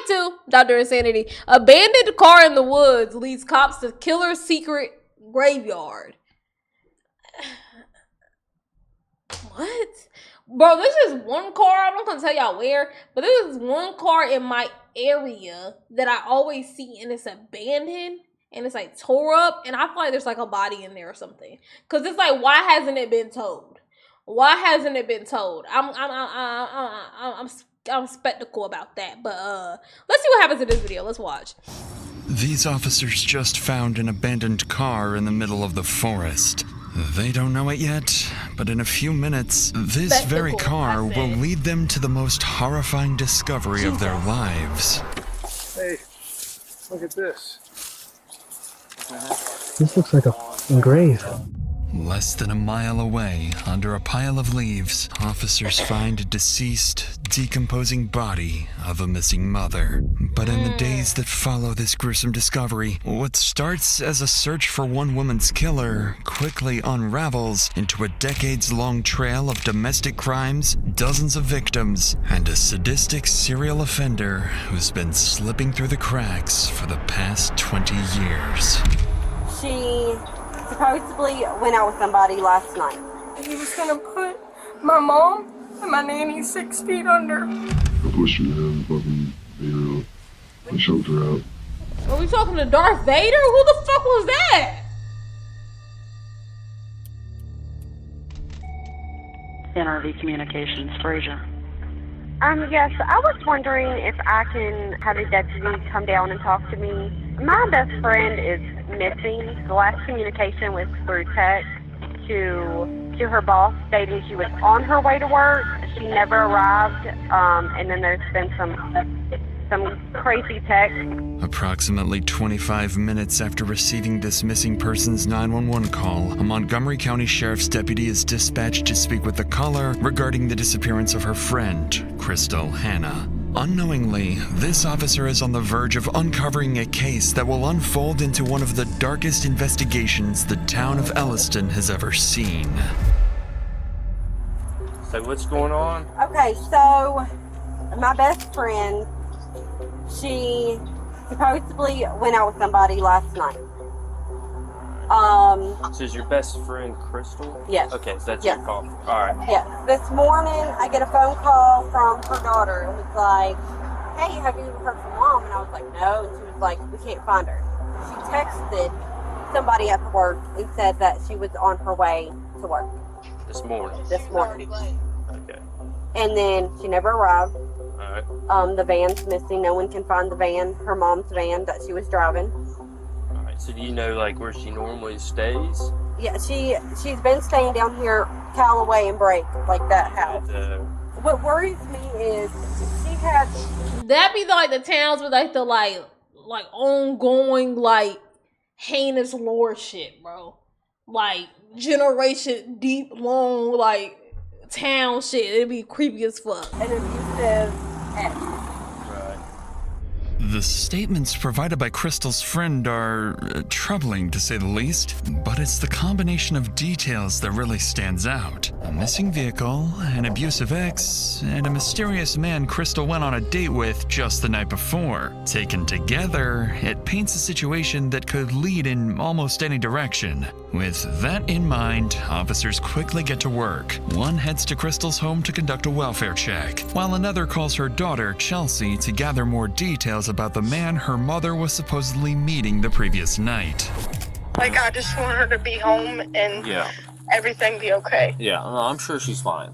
too, Dr. Insanity. Abandoned car in the woods leads cops to killer's secret graveyard. What? Bro, this is one car. I'm not gonna tell y'all where, but this is one car in my area that I always see, and it's abandoned and it's like tore up, and I feel like there's like a body in there or something. Cause it's like, why hasn't it been told? Why hasn't it been told? I'm skeptical about that. But let's see what happens in this video. Let's watch. These officers just found an abandoned car in the middle of the forest. They don't know it yet, but in a few minutes, this very car will lead them to the most horrifying discovery of their lives. Hey, look at this. This looks like a grave. Less than a mile away, under a pile of leaves, officers find a deceased, decomposing body of a missing mother. But in the days that follow this gruesome discovery, what starts as a search for one woman's killer quickly unravels into a decades-long trail of domestic crimes, dozens of victims, and a sadistic serial offender who's been slipping through the cracks for the past 20 years. She supposedly went out with somebody last night. He was gonna put my mom and my nanny 6 feet under. I pushed her down, fucking, I choked her out. Are we talking to Darth Vader? Who the fuck was that? NRV Communications, Frazier. Yes, I was wondering if I can have a deputy come down and talk to me. My best friend is missing. The last communication was through text to her boss stating she was on her way to work. She never arrived, and then there's been some crazy text. Approximately 25 minutes after receiving this missing person's 911 call, a Montgomery County Sheriff's deputy is dispatched to speak with the caller regarding the disappearance of her friend, Crystal Hannah. Unknowingly, this officer is on the verge of uncovering a case that will unfold into one of the darkest investigations the town of Elliston has ever seen. So what's going on? Okay, so my best friend, she supposedly went out with somebody last night. This is your best friend, Crystal? Yes. Okay, so that's Yes. your call. All right. Yes. This morning, I get a phone call from her daughter. It was like, hey, have you heard from mom? And I was like, no. And she was like, we can't find her. She texted somebody at work and said that she was on her way to work. This morning? This morning. Okay. And then she never arrived. All right. The van's missing. No one can find the van, her mom's van that she was driving. All right. So do you know, like, where she normally stays? Yeah, she's been staying down here, Callaway and Brake, like that house. What worries me is she had... That be like the towns with like the like ongoing like heinous lore shit, bro. Like generation deep, long like town shit. It'd be creepy as fuck. An abusive ex. The statements provided by Crystal's friend are troubling, to say the least, but it's the combination of details that really stands out. A missing vehicle, an abusive ex, and a mysterious man Crystal went on a date with just the night before. Taken together, it paints a situation that could lead in almost any direction. With that in mind, officers quickly get to work. One heads to Crystal's home to conduct a welfare check, while another calls her daughter, Chelsea, to gather more details about the man her mother was supposedly meeting the previous night. Like, I just want her to be home and everything be okay. Yeah, no, I'm sure she's fine.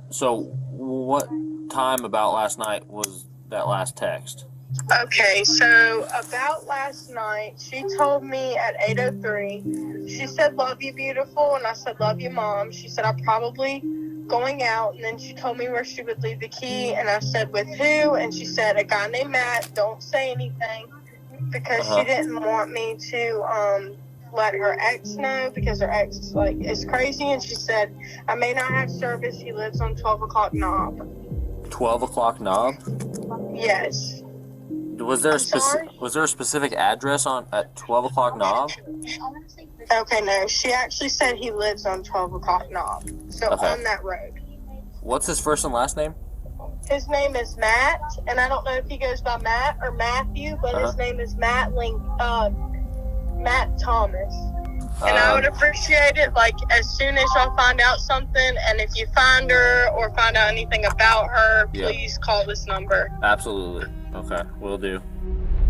So what time about last night was that last text? Okay, so about last night, she told me at 8:03, she said, love you, beautiful, and I said, love you, mom. She said, I'm probably going out, and then she told me where she would leave the key, and I said, with who? And she said, a guy named Matt. Don't say anything, because she didn't want me to let her ex know, because her ex is crazy, and she said, I may not have service. He lives on 12 o'clock knob. 12 o'clock knob? Yes. Was there a specific address at 12 o'clock knob? Okay, no. She actually said he lives on 12 o'clock knob. So on that road. What's his first and last name? His name is Matt, and I don't know if he goes by Matt or Matthew, but his name is Matt Thomas. And I would appreciate it, like, as soon as y'all find out something, and if you find her or find out anything about her, please call this number. Absolutely. Okay, will do.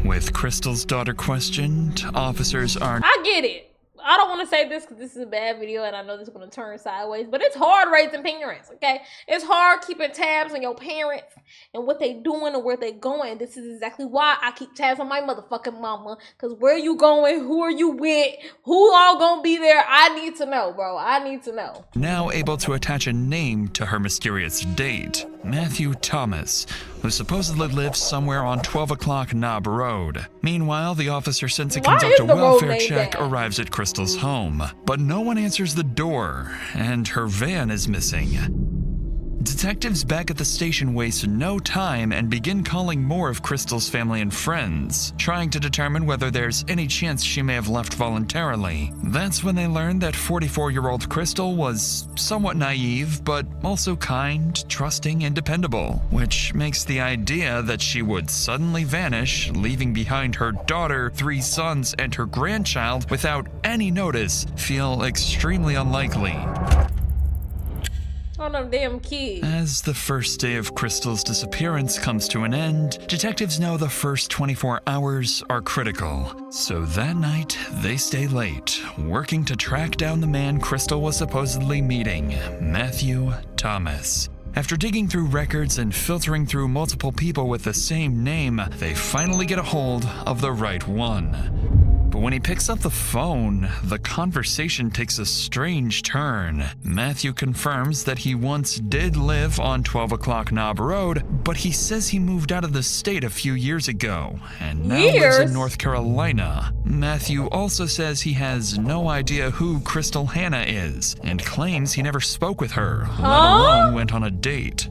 With Crystal's daughter questioned, officers are... I get it. I don't want to say this because this is a bad video and I know this is going to turn sideways, but it's hard raising parents, okay? It's hard keeping tabs on your parents and what they doing and where they going. This is exactly why I keep tabs on my motherfucking mama, because where you going, who are you with, who all gonna be there, I need to know, bro. I need to know. Now able to attach a name to her mysterious date, Matthew Thomas, who supposedly lives somewhere on 12 o'clock Knob Road. Meanwhile, the officer sent to conduct a welfare check arrives at Crystal's home, but no one answers the door, and her van is missing. Detectives back at the station waste no time and begin calling more of Crystal's family and friends, trying to determine whether there's any chance she may have left voluntarily. That's when they learn that 44-year-old Crystal was somewhat naive, but also kind, trusting, and dependable, which makes the idea that she would suddenly vanish, leaving behind her daughter, 3 sons, and her grandchild without any notice feel extremely unlikely. On them damn kids. As the first day of Crystal's disappearance comes to an end, detectives know the first 24 hours are critical. So that night, they stay late, working to track down the man Crystal was supposedly meeting, Matthew Thomas. After digging through records and filtering through multiple people with the same name, they finally get a hold of the right one. But when he picks up the phone, the conversation takes a strange turn. Matthew confirms that he once did live on 12 o'clock Knob Road, but he says he moved out of the state a few years ago and now lives in North Carolina. Matthew also says he has no idea who Crystal Hannah is and claims he never spoke with her, let alone went on a date.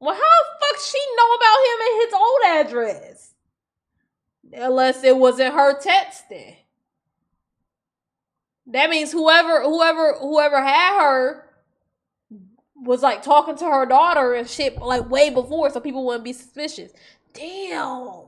Well, how the fuck she know about him and his old address? Unless it wasn't her texting. That means whoever had her was like talking to her daughter and shit like way before, so people wouldn't be suspicious. Damn.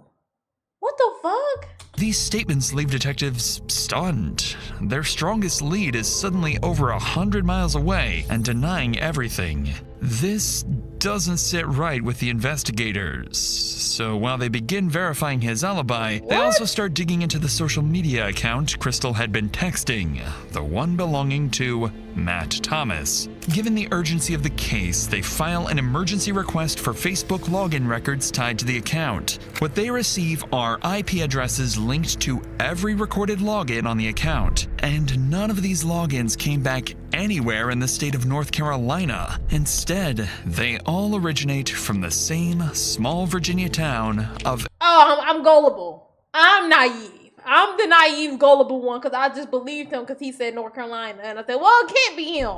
What the fuck? These statements leave detectives stunned. Their strongest lead is suddenly over 100 miles away and denying everything. This doesn't sit right with the investigators. So while they begin verifying his alibi, they also start digging into the social media account Crystal had been texting, the one belonging to Matt Thomas. Given the urgency of the case, they file an emergency request for Facebook login records tied to the account. What they receive are IP addresses linked to every recorded login on the account, and none of these logins came back anywhere in the state of North Carolina. Instead, they all originate from the same small Virginia town of... Oh, I'm gullible. I'm naive. I'm the naive, gullible one because I just believed him because he said North Carolina. And I said, well, it can't be him.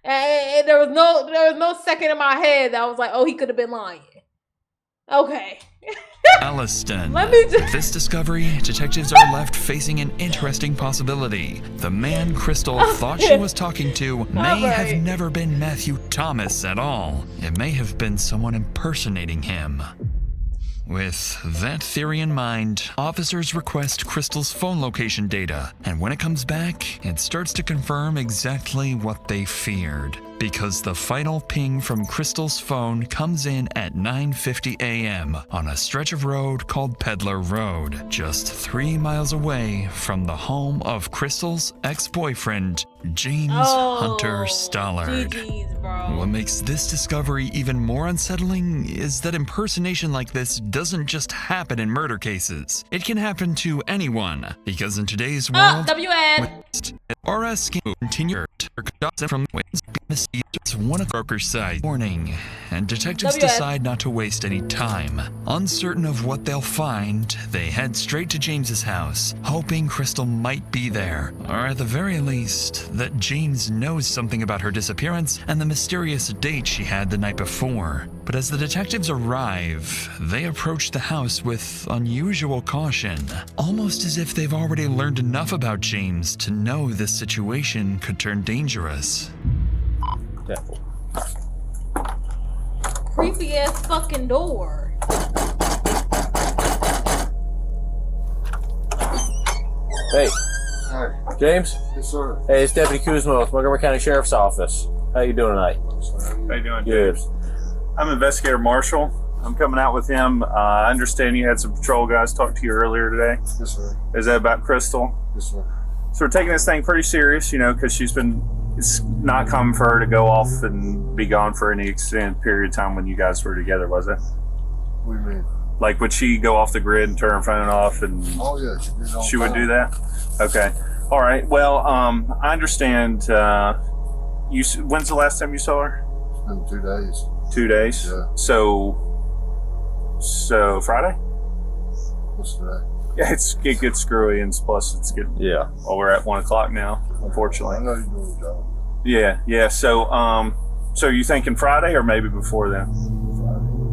And there was no second in my head that I was like, oh, he could have been lying. Okay. Elliston. With this discovery, detectives are left facing an interesting possibility. The man Crystal thought she was talking to may have never been Matthew Thomas at all. It may have been someone impersonating him. With that theory in mind, officers request Crystal's phone location data, and when it comes back, it starts to confirm exactly what they feared. Because the final ping from Crystal's phone comes in at 9:50 a.m. on a stretch of road called Peddler Road, just 3 miles away from the home of Crystal's ex-boyfriend, James Hunter Stollard. What makes this discovery even more unsettling is that impersonation like this doesn't just happen in murder cases. It can happen to anyone, because in today's world, RS can continue from one of broker's side morning, and detectives decide not to waste any time. Uncertain of what they'll find, they head straight to James's house, hoping Crystal might be there, or at the very least, that James knows something about her disappearance and the mysterious date she had the night before. But as the detectives arrive, they approach the house with unusual caution, almost as if they've already learned enough about James to know this situation could turn dangerous. creepy ass fucking door. Hey, Hi. James. Yes, sir. Hey, it's Deputy Kuzma with Montgomery County Sheriff's Office. How you doing tonight? How you doing, Good. James? I'm Investigator Marshall. I'm coming out with him. I understand you had some patrol guys talk to you earlier today. Yes, sir. Is that about Crystal? Yes, sir. So we're taking this thing pretty serious, you know, because it's not common for her to go off and be gone for any extended period of time when you guys were together, was it? What do you mean? Like, would she go off the grid and turn her phone off and Oh, yeah, she did all she the would time. do that? Okay. All right. Well, I understand, when's the last time you saw her? It's been 2 days. 2 days? Yeah. So Friday? What's today? Yeah, it gets screwy, and plus it's getting, Yeah. well, we're at 1 o'clock now, I unfortunately. know you're doing the job. Yeah. So are you thinking Friday or maybe before then?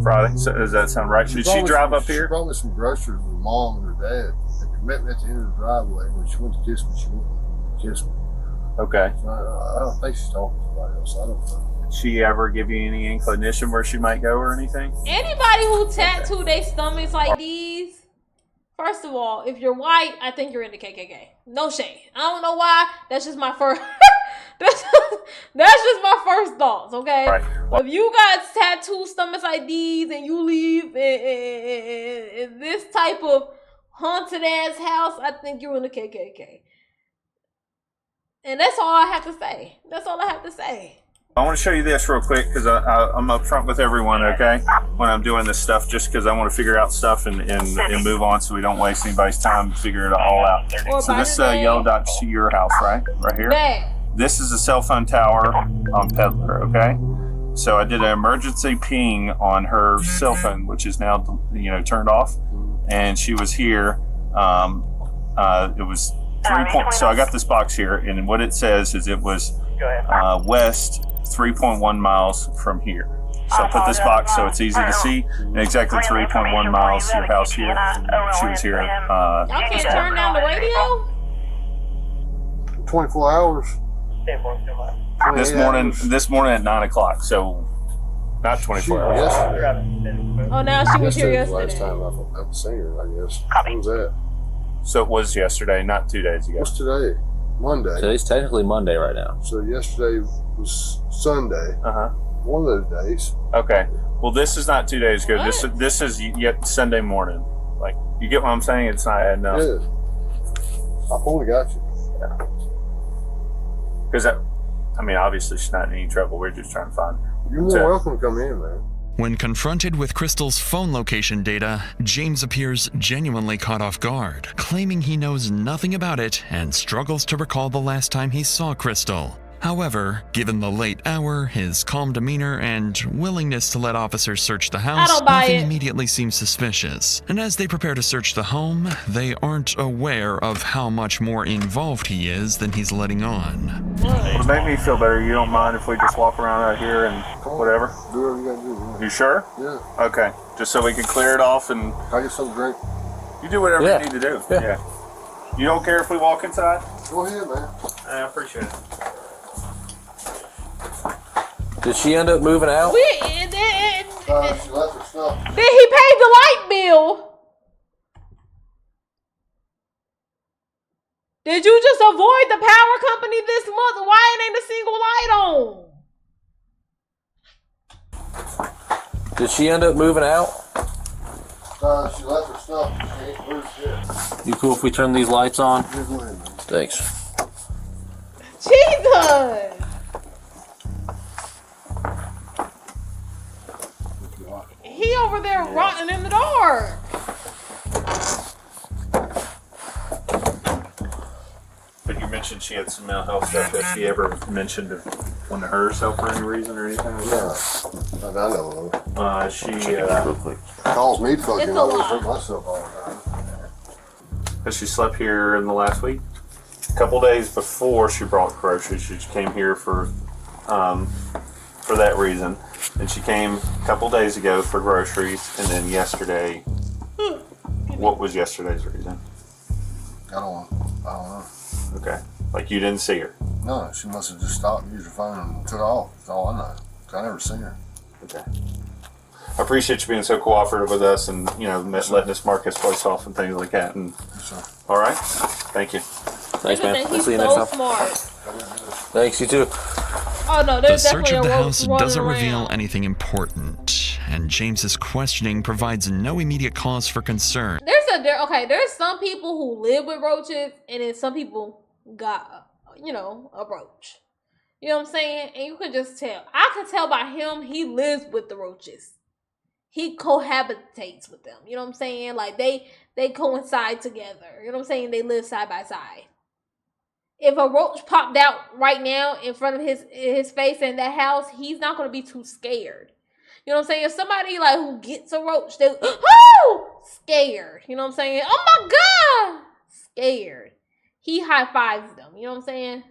Friday? So does that sound right? Did she drive up She here? brought me some groceries with mom and her dad. They met me at the end of the driveway. When she went to kiss me, she went to kiss me. Okay. So I don't think she's talking to somebody else. I don't know. Did she ever give you any inclination where she might go or anything? Anybody who tattoo their stomachs like these, first of all, if you're white, I think you're in the KKK. No shade. I don't know why. That's just my first. that's just my first thoughts. Okay. Right. If you got tattoo stomachs like these and you leave in this type of haunted ass house, I think you're in the KKK. And that's all I have to say. That's all I have to say. I want to show you this real quick because I'm up front with everyone, okay, when I'm doing this stuff, just because I want to figure out stuff and move on so we don't waste anybody's time to figure it all out. So this yellow dot to your house, right here. Bad. This is a cell phone tower on Peddler, okay? So I did an emergency ping on her cell phone, which is now, turned off, and she was here. It was 3 points. So I got this box here, and what it says is it was west 3.1 miles from here. So I put this box so it's easy to see, and exactly 3.1 miles to your house here. She was here. Y'all can't turn down the radio? 24 hours. This morning at 9 o'clock. So not 24 hours. Yesterday. Oh, now she was here Yesterday was the last yesterday. time I've seen her, I guess. When was that? So it was yesterday, not 2 days ago. What's today? Monday. Today's technically Monday right now. So yesterday was Sunday. Uh-huh. One of those days. Okay. Well, this is not 2 days ago. What? This is yet Sunday morning. Like, you get what I'm saying? It's not adding up. Yeah. I fully got you. Because obviously she's not in any trouble. We're just trying to find her. You're more So- welcome to come in, man. When confronted with Crystal's phone location data, James appears genuinely caught off guard, claiming he knows nothing about it and struggles to recall the last time he saw Crystal. However, given the late hour, his calm demeanor, and willingness to let officers search the house, don't buy nothing it. immediately seems suspicious. And as they prepare to search the home, they aren't aware of how much more involved he is than he's letting on. To make me feel better, you don't mind if we just walk around out here and whatever? Do whatever you gotta do, man. You sure? Yeah. Okay. Just so we can clear it off and Can I get something to drink? you do whatever Yeah. you need to do. Yeah. You don't care if we walk inside? Go ahead, man. I appreciate it. Did she end up moving out? Did She left her stuff. he pay the light bill? Did you just avoid the power company this month? Why ain't a single light on? Did she end up moving out? She left her stuff. She ain't moved yet. You cool if we turn these lights on? Yeah, go ahead, man. Thanks. Jesus! He over there rotting in the dark. But you mentioned she had some mental health stuff. Has she ever mentioned one to hurt herself for any reason or anything like that? I know. She Real quick. Calls me fucking. It's a I always lot. hurt myself all the time. has she slept here in the last week? A couple days before she brought groceries, she came here for that reason, and she came a couple days ago for groceries, and then yesterday. What was yesterday's reason? I don't know. Okay, like you didn't see her. No, she must have just stopped and used her phone and took off. That's all I know. 'Cause I never seen her. Okay. I appreciate you being so cooperative with us and, you know, letting us mark his place off and things like that. And all right. Thank you. Thanks, man. I'll He's see you so next time. smart. Thanks, you too. Oh no, The there's search definitely of the a roach house running doesn't around. reveal anything important, and James's questioning provides no immediate cause for concern. There's some people who live with roaches, and then some people got, a roach. You know what I'm saying? And you can just tell. I can tell by him, he lives with the roaches. He cohabitates with them. You know what I'm saying? Like they coincide together. You know what I'm saying? They live side by side. If a roach popped out right now in front of his face in that house, he's not gonna be too scared. You know what I'm saying? If somebody like who gets a roach, they scared. You know what I'm saying? Oh my god, scared. He high fives them. You know what I'm saying?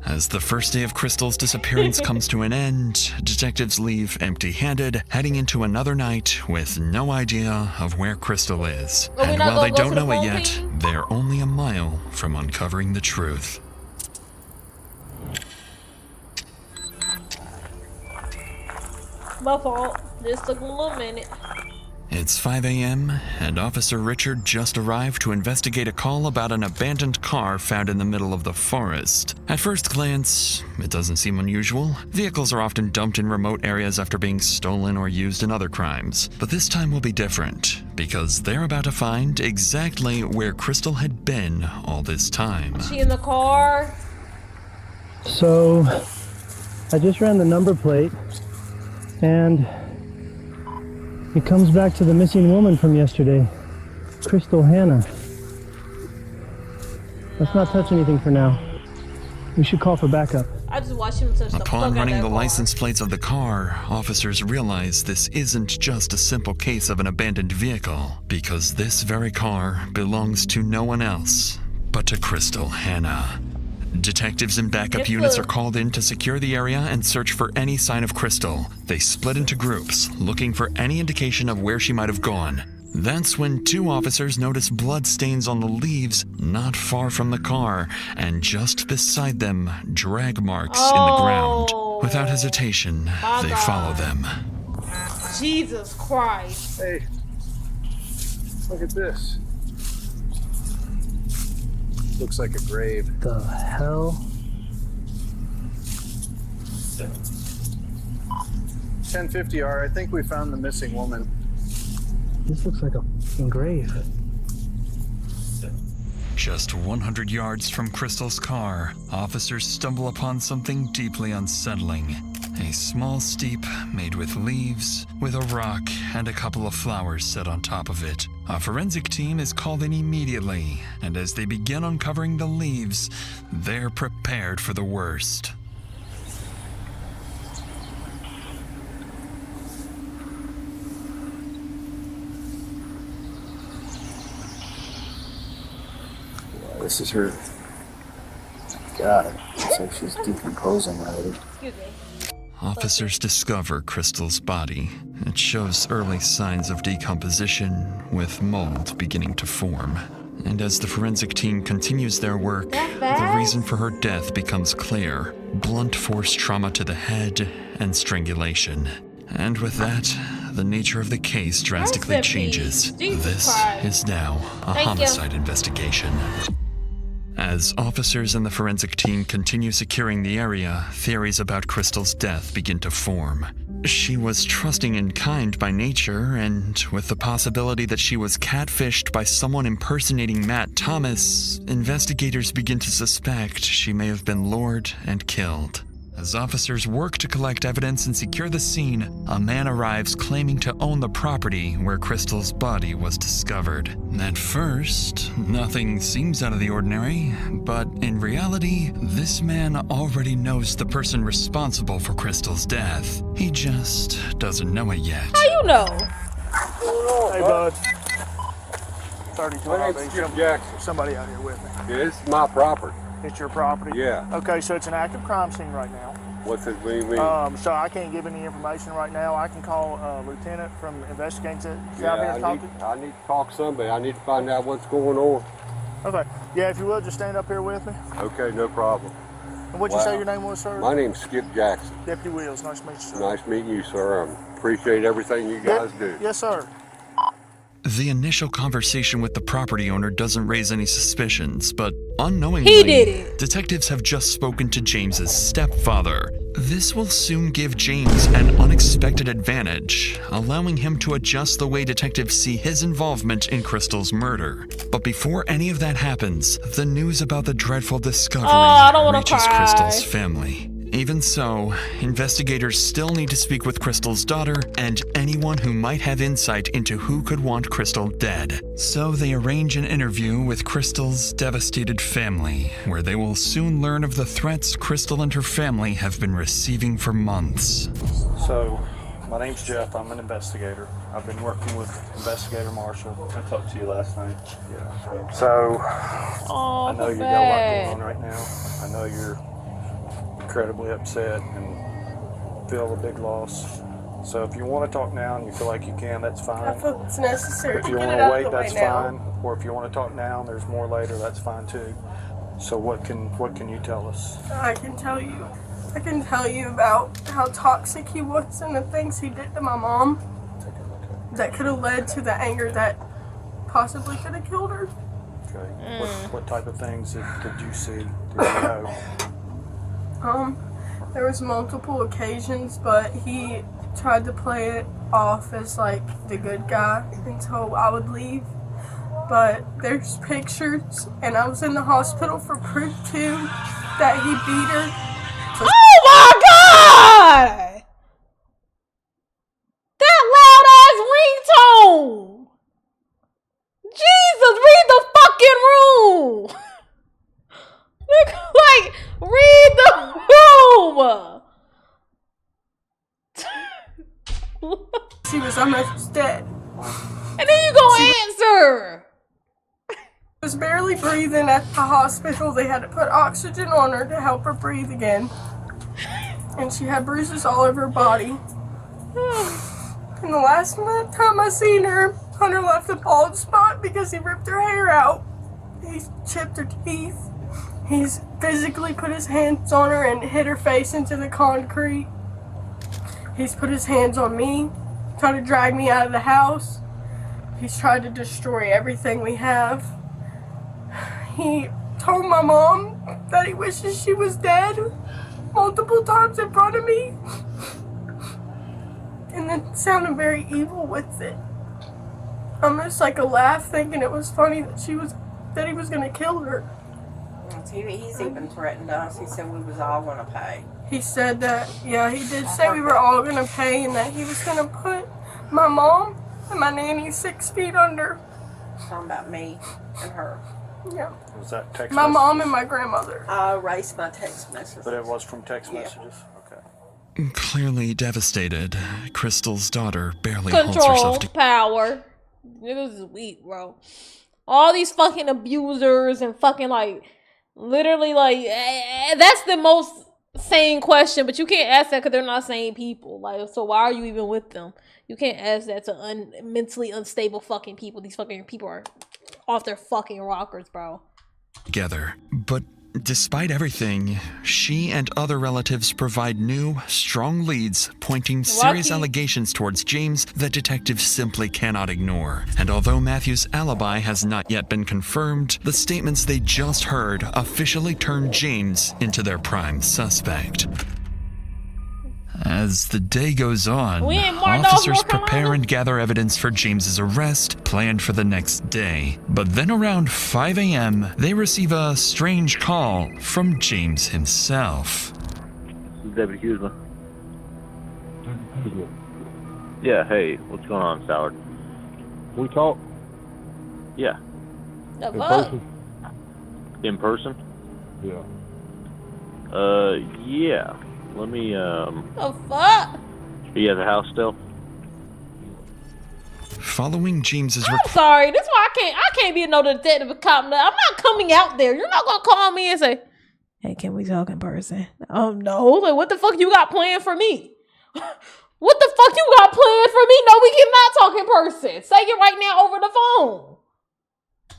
As the first day of Crystal's disappearance comes to an end, detectives leave empty-handed, heading into another night with no idea of where Crystal is. And while they don't know it yet, they're only a mile from uncovering the truth. My fault. This took a little minute. It's 5 a.m., and Officer Richard just arrived to investigate a call about an abandoned car found in the middle of the forest. At first glance, it doesn't seem unusual. Vehicles are often dumped in remote areas after being stolen or used in other crimes. But this time will be different, because they're about to find exactly where Crystal had been all this time. Is she in the car? So, I just ran the number plate, and it comes back to the missing woman from yesterday, Crystal Hannah. Let's not touch anything for now. We should call for backup. I just watched him touch the fuck Upon out running that the car. license plates of the car, officers realize this isn't just a simple case of an abandoned vehicle, because this very car belongs to no one else but to Crystal Hannah. Detectives and backup units are called in to secure the area and search for any sign of Crystal. They split into groups, looking for any indication of where she might have gone. That's when two officers notice blood stains on the leaves not far from the car, and just beside them, drag marks in the ground. Without hesitation, they follow them. Jesus Christ. Hey, look at this. Looks like a grave. The hell? 1050R, I think we found the missing woman. This looks like a f***ing grave. Just 100 yards from Crystal's car, officers stumble upon something deeply unsettling. A small steep made with leaves, with a rock and a couple of flowers set on top of it. A forensic team is called in immediately, and as they begin uncovering the leaves, they're prepared for the worst. This is her. God, looks like she's decomposing already. Excuse me. Officers discover Crystal's body. It shows early signs of decomposition, with mold beginning to form. And as the forensic team continues their work, the reason for her death becomes clear: blunt force trauma to the head and strangulation. And with that, the nature of the case drastically changes. This is now a homicide investigation. As officers and the forensic team continue securing the area, theories about Crystal's death begin to form. She was trusting and kind by nature, and with the possibility that she was catfished by someone impersonating Matt Thomas, investigators begin to suspect she may have been lured and killed. As officers work to collect evidence and secure the scene, a man arrives claiming to own the property where Crystal's body was discovered. At first, nothing seems out of the ordinary, but in reality, this man already knows the person responsible for Crystal's death. He just doesn't know it yet. How you know? Hey, bud. 32 RV. Jackson. Somebody out here with me. Yeah, it's my property. It's your property? Yeah. Okay, so it's an active crime scene right now. What's it mean? So I can't give any information right now. I can call a lieutenant from investigating out here to talk to. I need to talk to somebody. I need to find out what's going on. Okay. Yeah, if you will, just stand up here with me. Okay, no problem. And what'd you say your name was, sir? My name's Skip Jackson. Deputy Wills. Nice to meet you, sir. Nice meeting you, sir. Appreciate everything you guys do. Yes, sir. The initial conversation with the property owner doesn't raise any suspicions, but unknowingly, He did it. detectives have just spoken to James's stepfather. This will soon give James an unexpected advantage, allowing him to adjust the way detectives see his involvement in Crystal's murder. But before any of that happens, the news about the dreadful discovery I don't wanna reaches cry. Crystal's family. Even so, investigators still need to speak with Crystal's daughter and anyone who might have insight into who could want Crystal dead. So they arrange an interview with Crystal's devastated family, where they will soon learn of the threats Crystal and her family have been receiving for months. So, my name's Jeff. I'm an investigator. I've been working with Investigator Marshall. I talked to you last night. Yeah. So, I know you got a lot going on right now. I know you're incredibly upset and feel a big loss. So if you want to talk now and you feel like you can, that's fine. I feel it's necessary If to you get want it to out wait, the way that's now. fine. Or if you want to talk now and there's more later, that's fine too. So what can you tell us? I can tell you about how toxic he was and the things he did to my mom that could have led to the anger that possibly could have killed her. Okay. What type of things did you see? Did you know? There was multiple occasions, but he tried to play it off as like the good guy until I would leave. But there's pictures, and I was in the hospital for proof too that he beat her. Oh my God! That loud ass ringtone! Jesus, read the fucking room! Like, read the room! She was almost dead. And then you gonna answer! She was barely breathing at the hospital. They had to put oxygen on her to help her breathe again. And she had bruises all over her body. And the last time I seen her, Hunter left a bald spot because he ripped her hair out. He chipped her teeth. He's physically put his hands on her and hit her face into the concrete. He's put his hands on me, tried to drag me out of the house. He's tried to destroy everything we have. He told my mom that he wishes she was dead multiple times in front of me. And then sounded very evil with it. Almost like a laugh, thinking it was funny that he was gonna kill her. He's even threatened us. He said we was all gonna pay. He said that, yeah, he did say we were all gonna pay and that he was gonna put my mom and my nanny 6 feet under. Talking about me and her. Yeah. Was that text My messages? mom and my grandmother. I erased my text messages. But it was from text messages? Okay. Clearly devastated, Crystal's daughter barely holds Control, herself together. power. Niggas is weak, bro. All these fucking abusers and fucking like, literally like, that's the most sane question, but you can't ask that because they're not sane people. Like, so why are you even with them? You can't ask that to mentally unstable fucking people. These fucking people are off their fucking rockers, bro. But despite everything, she and other relatives provide new, strong leads pointing serious allegations towards James that detectives simply cannot ignore. And although Matthew's alibi has not yet been confirmed, the statements they just heard officially turn James into their prime suspect. As the day goes on, officers prepare and gather evidence for James's arrest planned for the next day. But then around 5 a.m., they receive a strange call from James himself. Deputy Hughesman. Yeah, hey, what's going on, Stallard? We talk? Yeah. The In fuck? person? In person? Yeah. Yeah. Let me, The fuck? Are you at the house still? Following James's I'm sorry. This is why I can't be no detective or cop. I'm not coming out there. You're not gonna call me and say, "Hey, can we talk in person?" No. Like, what the fuck you got planned for me? What the fuck you got planned for me? No, we cannot talk in person. Say it right now over the phone.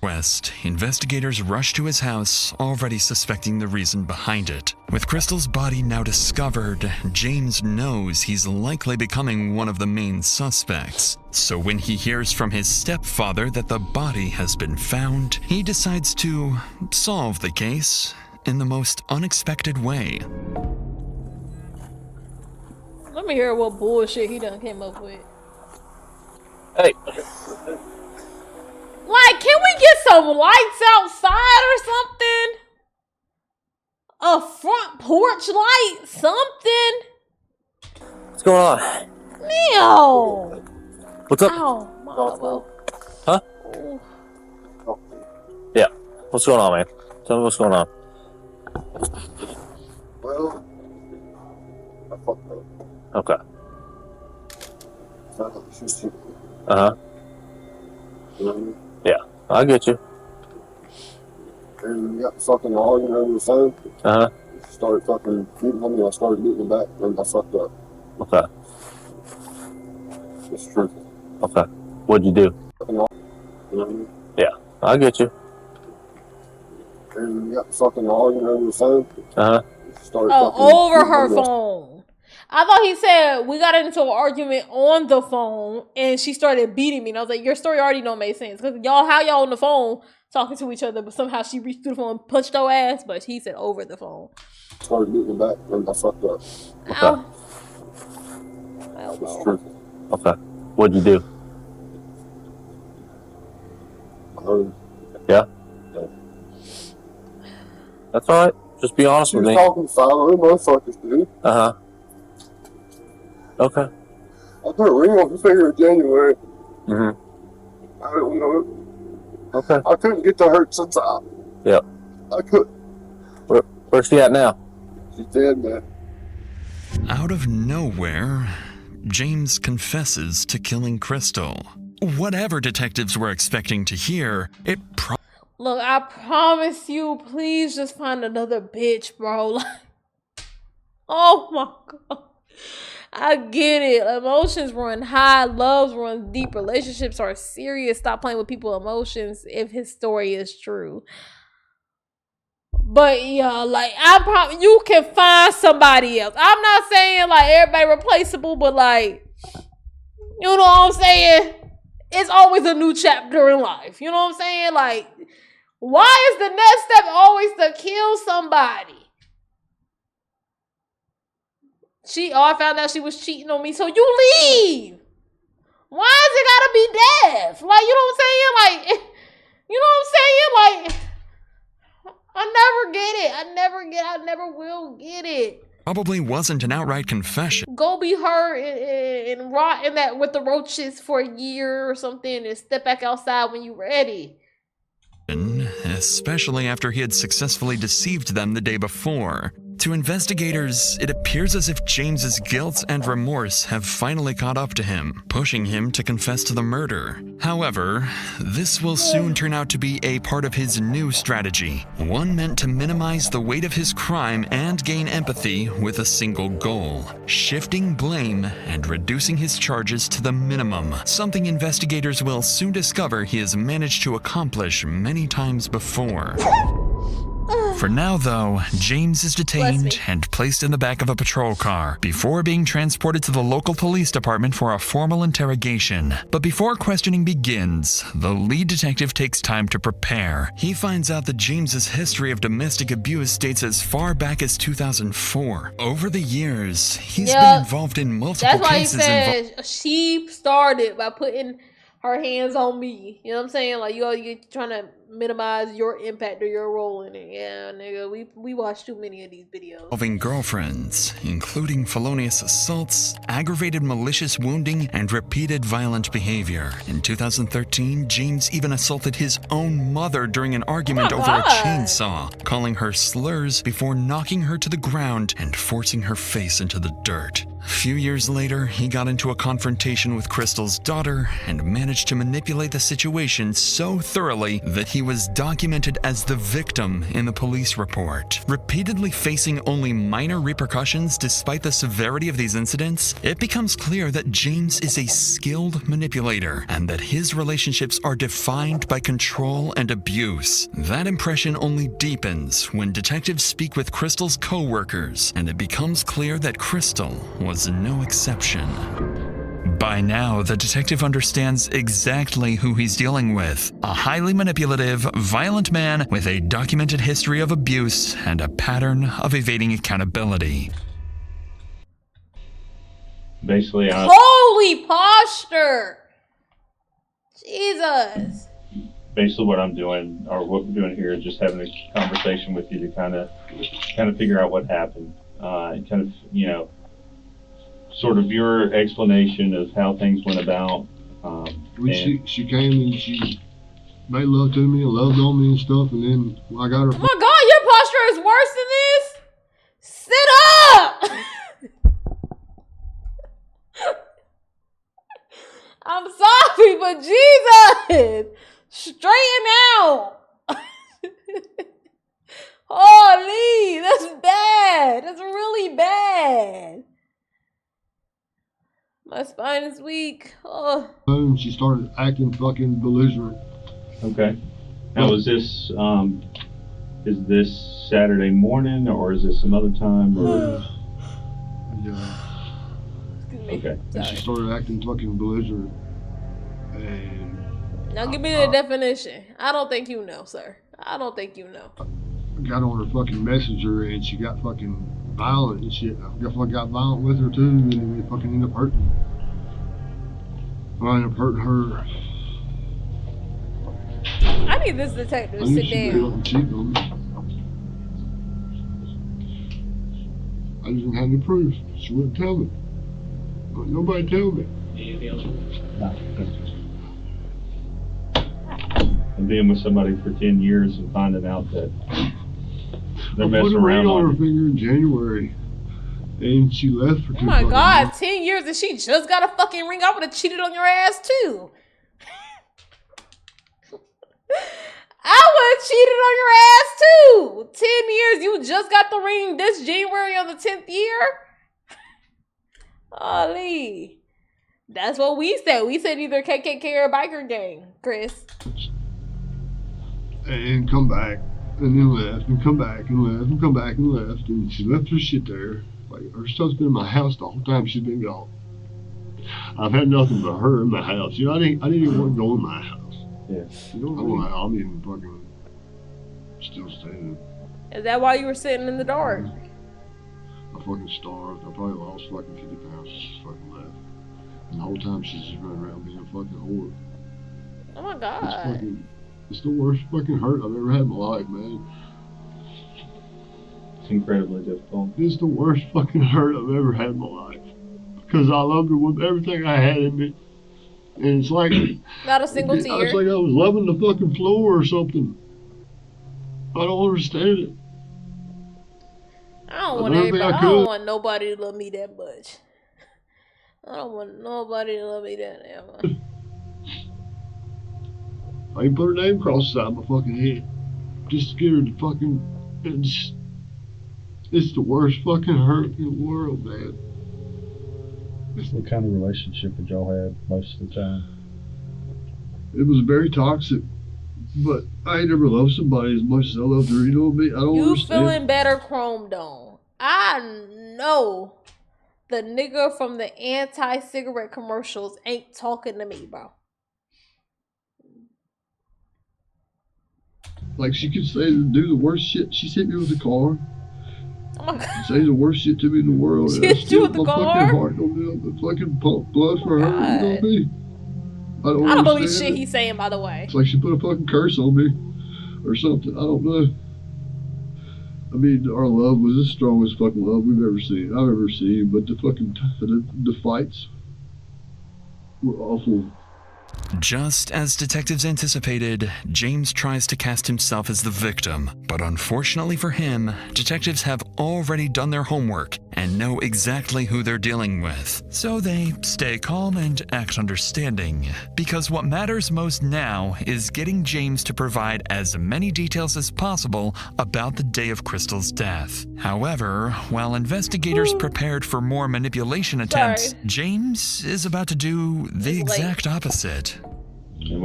West, investigators rush to his house, already suspecting the reason behind it. With Crystal's body now discovered, James knows he's likely becoming one of the main suspects. So when he hears from his stepfather that the body has been found, he decides to solve the case in the most unexpected way. Let me hear what bullshit he done came up with. Hey. Like, can we get some lights outside or something? A front porch light? Something? What's going on? Neil! What's up? Ow, Huh? Yeah. What's going on, man? Tell me what's going on. Well, I fucked up. Okay. Uh-huh. Yeah, I get you. And we got fucking arguing over the phone. Uh-huh. She started fucking beating on me. I started beating her back, and I fucked up. Okay. It's true. Okay. What'd you do? Yeah, I get you. And we got fucking arguing over the phone. Uh-huh. She started over her phone. I thought he said we got into an argument on the phone and she started beating me. And I was like, your story already don't make sense. Because how y'all on the phone talking to each other, but somehow she reached through the phone and punched her ass, but he said over the phone. Started beating her back, and I fucked up. Okay. It's true. Okay. What'd you do? Yeah? That's alright. Just be honest with me. She was talking to 500 motherfuckers, dude. Uh-huh. Okay. I put a ring on her finger in January. Mm-hmm. I don't know. Okay. I couldn't get to her since Yep. I couldn't. Where's she at now? She's dead, man. Out of nowhere, James confesses to killing Crystal. Whatever detectives were expecting to hear, it Look, I promise you, please just find another bitch, bro. Like, oh my God. I get it. Emotions run high, loves run deep, relationships are serious. Stop playing with people's emotions if his story is true. But yeah, like I promise you can find somebody else. I'm not saying like everybody replaceable, but like, you know what I'm saying? It's always a new chapter in life. You know what I'm saying? Like, why is the next step always to kill somebody? I found out she was cheating on me, so you leave. Why is it gotta be death? Like, you know what I'm saying? Like, you know what I'm saying? Like, I never get it. I never will get it. probably wasn't an outright confession. Go be her and rot in that with the roaches for a year or something and step back outside when you're ready. Especially after he had successfully deceived them the day before. To investigators, it appears as if James's guilt and remorse have finally caught up to him, pushing him to confess to the murder. However, this will soon turn out to be a part of his new strategy, one meant to minimize the weight of his crime and gain empathy with a single goal: shifting blame and reducing his charges to the minimum, something investigators will soon discover he has managed to accomplish many times before. For now, though, James is detained and placed in the back of a patrol car before being transported to the local police department for a formal interrogation. But before questioning begins, the lead detective takes time to prepare. He finds out that James's history of domestic abuse dates as far back as 2004. Over the years, he's been involved in multiple cases. That's why he said she started by putting her hands on me. You know what I'm saying? Like, you're trying to minimize your impact or your role in it. Yeah, nigga, we watched too many of these videos. Involving girlfriends, including felonious assaults, aggravated malicious wounding, and repeated violent behavior. In 2013, James even assaulted his own mother during an argument over a chainsaw, calling her slurs before knocking her to the ground and forcing her face into the dirt. A few years later, he got into a confrontation with Crystal's daughter and managed to manipulate the situation so thoroughly that he he was documented as the victim in the police report. Repeatedly facing only minor repercussions despite the severity of these incidents, it becomes clear that James is a skilled manipulator and that his relationships are defined by control and abuse. That impression only deepens when detectives speak with Crystal's co-workers, and it becomes clear that Crystal was no exception. By now, the detective understands exactly who he's dealing with. A highly manipulative, violent man with a documented history of abuse and a pattern of evading accountability. Basically, Holy posture! Jesus. Basically what I'm doing, or what we're doing here, is just having a conversation with you to kind of figure out what happened. And kind of, you know, sort of your explanation of how things went about. She came and she made love to me and loved on me and stuff, and then when I got her. Oh my God, your posture is worse than this? Sit up! I'm sorry, but Jesus! Straighten out! Holy, that's bad. That's really bad. My spine is weak. Oh. She started acting fucking belligerent. Okay. Now, is this Saturday morning, or is this some other time? Or? Yeah. Okay. And she started acting fucking belligerent. And now give me the definition. I don't think you know, sir. I don't think you know. I got on her fucking messenger and she got fucking violent and shit. I got violent with her too, and then we fucking ended up hurting. I ended up hurting her. I need this detective to sit down. I didn't have any proof. She wouldn't tell me. Nobody tell me. And being with somebody for 10 years and finding out that they're messing around. I put a ring on her you. finger in January, and she left for 2 Oh my God, months. 10 years and she just got a fucking ring. I would have cheated on your ass too. I would have cheated on your ass too. 10 years, you just got the ring this January on the 10th year? Holy. That's what we said. We said either KKK or biker gang, Chris. And come back, and then left, and come back, and left, and come back, and left. And she left her shit there. Like, her stuff's been in my house the whole time she's been gone. I've had nothing but her in my house. You know, I didn't even want to go in my house. Yeah. You know what I mean? I'm even fucking still standing. Is that why you were sitting in the dark? I fucking starved. I probably lost fucking 50 pounds. She fucking left. And the whole time she's just running around being a fucking whore. Oh my God. It's the worst fucking hurt I've ever had in my life, man. It's incredibly difficult. It's the worst fucking hurt I've ever had in my life. Because I loved her with everything I had in me. And it's like... Not a single tear. It's like I was loving the fucking floor or something. I don't understand it. I don't want nobody to love me that much. I don't want nobody to love me that much. I can put her name across the side of my fucking head. Just to get her to fucking... It's the worst fucking hurt in the world, man. What kind of relationship did y'all have most of the time? It was very toxic. But I ain't never loved somebody as much as I loved her. You know what I mean? I don't understand. Feeling better, Chrome Dome. I know the nigga from the anti-cigarette commercials ain't talking to me, bro. Like, she could say, do the worst shit. She hit me with the car. Oh my God. Say the worst shit to me in the world. She hit you with the car? My fucking heart don't do it. The fucking pump blood for her. You know what I mean? I don't believe shit he's saying, by the way. It's like she put a fucking curse on me. Or something. I don't know. I mean, our love was the strongest fucking love I've ever seen. But the fucking the fights were awful. Just as detectives anticipated, James tries to cast himself as the victim, but unfortunately for him, detectives have already done their homework and know exactly who they're dealing with. So they stay calm and act understanding, because what matters most now is getting James to provide as many details as possible about the day of Crystal's death. However, while investigators prepared for more manipulation attempts, James is about to do the exact opposite. And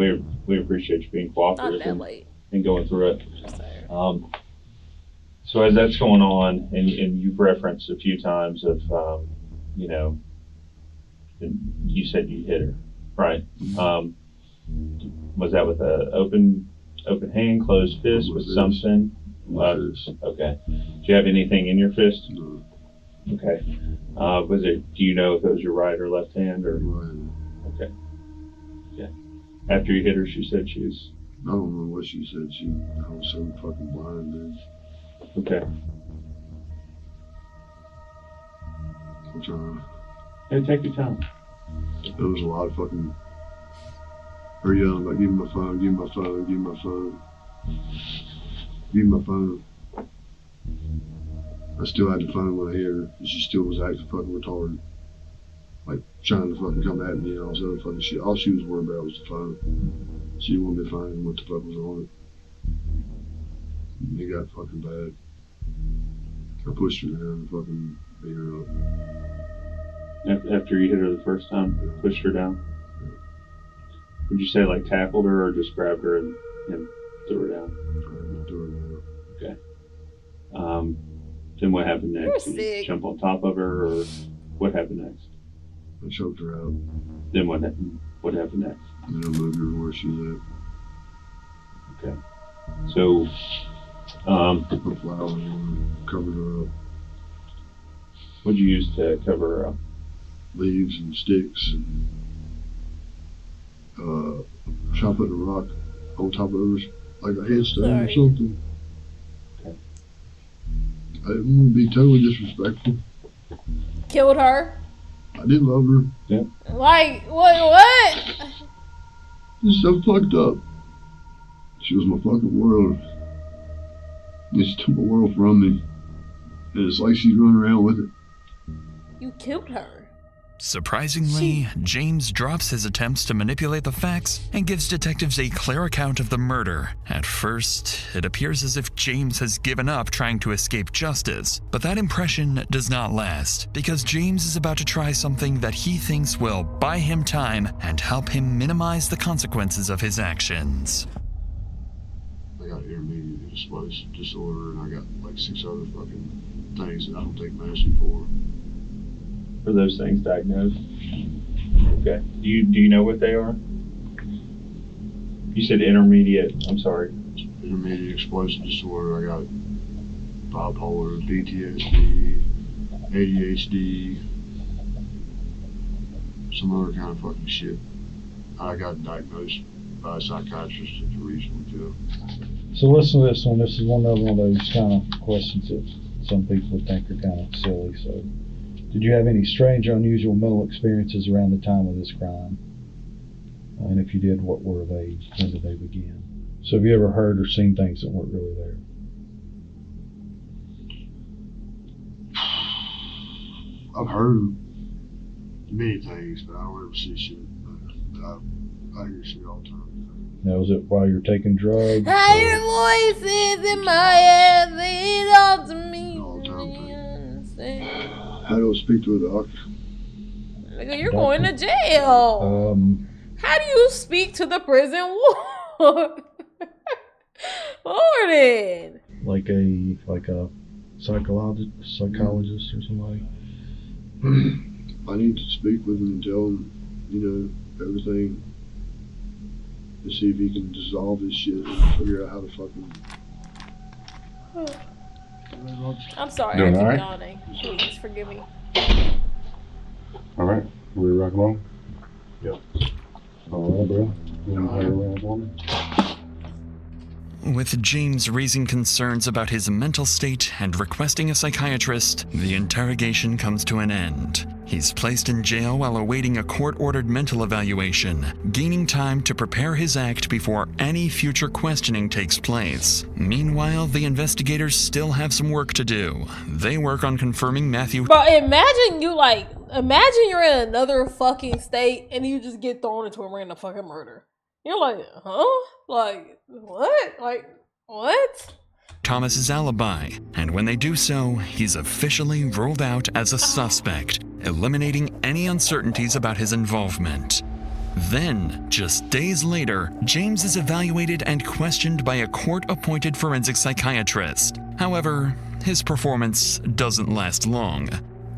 we appreciate you being cooperative and going through it. So as that's going on, and you've referenced a few times of, you know, you said you hit her, right? Was that with an open hand, closed fist, with something? Okay. Do you have anything in your fist? No. Okay. Do you know if it was your right or left hand, or? Right. Okay. Yeah. After you hit her, she said she was. I don't know what she said. I was so fucking blind, dude. Okay. I'm trying. Hey, take your time. There was a lot of fucking. Her yelling like, "Give me my phone! Give me my phone! Give me my phone! Give me my phone!" I still had the phone when I hit her, and she still was acting fucking retarded. Like, trying to fucking come at me and all this other fucking shit. All she was worried about was the phone. She didn't want me to find what the fuck was on it. And it got fucking bad. I pushed her down and fucking beat her up. After you hit her the first time, pushed her down? Yeah. Would you say like tackled her or just grabbed her and threw her down? Threw her down. Okay. Then what happened next? Did you jump on top of her, or what happened next? I choked her out. Then what happened next? And then I moved her to where she was at. Okay. So, put flowers on her, covered her up. What'd you use to cover her up? Leaves and sticks, and try to put a rock on top of her, like a headstone or something. Okay. I didn't want to be totally disrespectful. Killed her? I did love her. Yeah. Like, what? It's so fucked up. She was my fucking world. And she took my world from me. And it's like she's running around with it. You killed her. Surprisingly, James drops his attempts to manipulate the facts and gives detectives a clear account of the murder. At first, it appears as if James has given up trying to escape justice, but that impression does not last, because James is about to try something that he thinks will buy him time and help him minimize the consequences of his actions. I got intermediate explosive disorder, and I got like 6 other fucking things that I don't take medicine for. Are those things diagnosed? Okay. Do you know what they are? You said intermediate. I'm sorry. Intermediate explosive disorder. I got bipolar, PTSD, ADHD, some other kind of fucking shit. I got diagnosed by a psychiatrist at the regional jail. So listen to this one. This is one of those kind of questions that some people would think are kind of silly. So, did you have any strange, unusual mental experiences around the time of this crime? And if you did, what were they? When did they begin? So have you ever heard or seen things that weren't really there? I've heard many things, but I don't ever see shit. But I hear shit all the time. Now, was it while you're taking drugs? I hear voices in my head, they talk to me. All the time. How do I speak to a doctor? Nigga, you're going to jail. How do you speak to the prison ward? Warden. Like a psychologist or somebody? I need to speak with him and tell him, everything, and see if he can dissolve this shit and figure out how to fucking. I'm sorry, Doing I keep all right? yawning. Please forgive me. All right, we rock and roll? Yep. All right, bro. You want to play around for me? With James raising concerns about his mental state and requesting a psychiatrist, the interrogation comes to an end. He's placed in jail while awaiting a court-ordered mental evaluation, gaining time to prepare his act before any future questioning takes place. Meanwhile, the investigators still have some work to do. They work on confirming Matthew. Bro, imagine you're in another fucking state and you just get thrown into a random fucking murder. You're like, huh? Like, what? Like, what? Thomas's alibi, and when they do so, he's officially ruled out as a suspect, eliminating any uncertainties about his involvement. Then, just days later, James is evaluated and questioned by a court-appointed forensic psychiatrist. However, his performance doesn't last long.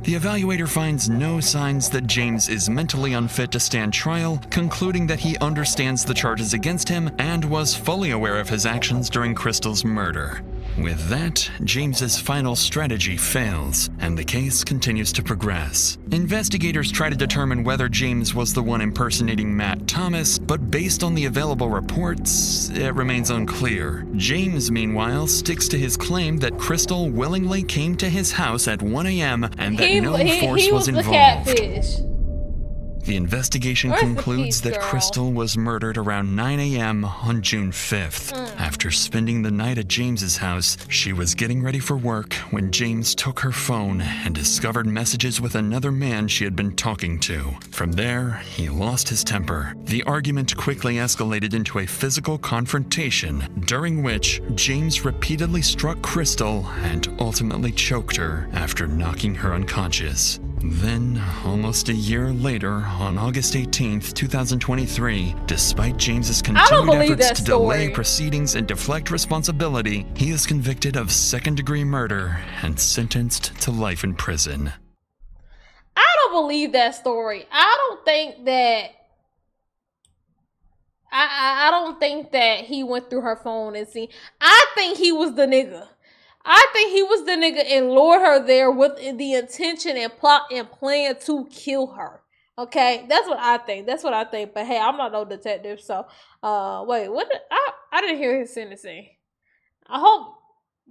The evaluator finds no signs that James is mentally unfit to stand trial, concluding that he understands the charges against him and was fully aware of his actions during Crystal's murder. With that, James's final strategy fails, and the case continues to progress. Investigators try to determine whether James was the one impersonating Matt Thomas, but based on the available reports, it remains unclear. James, meanwhile, sticks to his claim that Crystal willingly came to his house at 1 a.m. and that no force was involved. The catfish. The investigation concludes that Crystal was murdered around 9 a.m. on June 5th. After spending the night at James's house, she was getting ready for work when James took her phone and discovered messages with another man she had been talking to. From there, he lost his temper. The argument quickly escalated into a physical confrontation, during which James repeatedly struck Crystal and ultimately choked her after knocking her unconscious. Then, almost a year later, on August 18th, 2023, despite James's continued efforts to delay proceedings and deflect responsibility, he is convicted of second-degree murder and sentenced to life in prison. I don't believe that story. I don't think that he went through her phone and seen. I think he was the nigga. I think he was the nigga and lured her there with the intention and plot and plan to kill her. Okay, that's what I think. But hey, I'm not no detective, so wait, what? I didn't hear his sentencing. I hope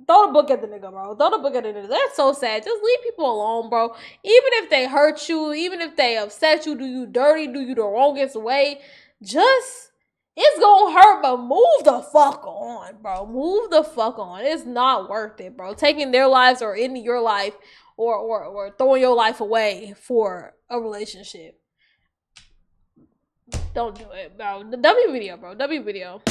throw the book at the nigga, bro. Throw the book at the nigga. That's so sad. Just leave people alone, bro. Even if they hurt you, even if they upset you, do you dirty, do you the wrongest way, just. It's gonna hurt, but move the fuck on, bro. Move the fuck on. It's not worth it, bro. Taking their lives or ending your life or throwing your life away for a relationship. Don't do it, bro. W video, bro. W video.